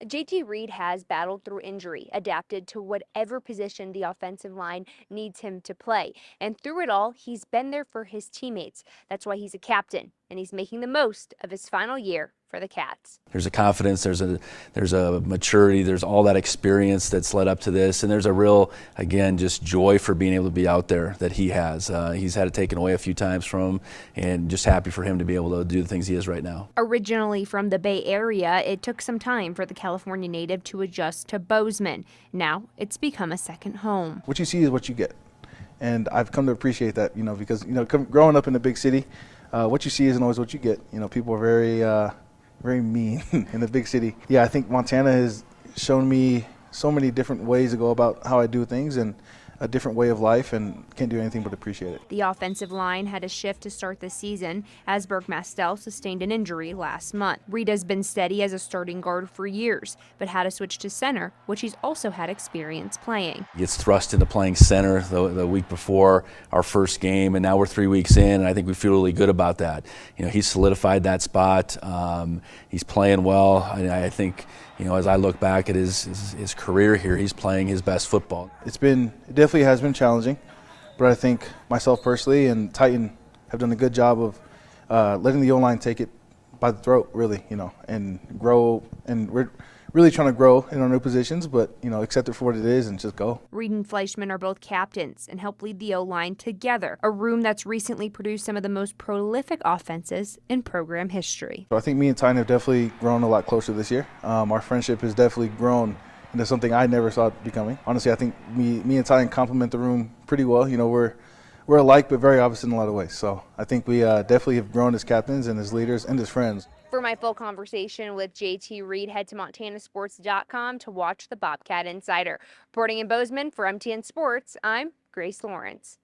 JT Reed has battled through injury, adapted to whatever position the offensive line needs him to play. And through it all, he's been there for his teammates. That's why he's a captain, and he's making the most of his final year for the Cats. There's a confidence, there's a maturity, there's all that experience that's led up to this, and there's a real, again, just joy for being able to be out there that he has. He's had it taken away a few times from him, and just happy for him to be able to do the things he is right now. Originally from the Bay Area, it took some time for the California native to adjust to Bozeman. Now it's become a second home. What you see is what you get, and I've come to appreciate that, because growing up in a big city, what you see isn't always what you get. People are very mean in the big city. Yeah, I think Montana has shown me so many different ways to go about how I do things and a different way of life, and can't do anything but appreciate it. The offensive line had a shift to start the season as Mastel sustained an injury last month. Reed has been steady as a starting guard for years, but had to switch to center, which he's also had experience playing. He gets thrust into playing center the week before our first game, and now we're 3 weeks in, and I think we feel really good about that. He's solidified that spot. He's playing well, and I think, as I look back at his career here, he's playing his best football. It definitely has been challenging, but I think myself personally and Titan have done a good job of letting the O-line take it by the throat, really, and grow. And we're really trying to grow in our new positions, but, accept it for what it is and just go. Reed and Fleischman are both captains and help lead the O-line together, a room that's recently produced some of the most prolific offenses in program history. So I think me and Titan have definitely grown a lot closer this year. Our friendship has definitely grown into something I never saw it becoming. Honestly, I think me and Titan complement the room pretty well. We're alike but very opposite in a lot of ways. So I think we definitely have grown as captains and as leaders and as friends. For my full conversation with JT Reed, head to montanasports.com to watch the Bobcat Insider. Reporting in Bozeman for MTN Sports, I'm Grace Lawrence.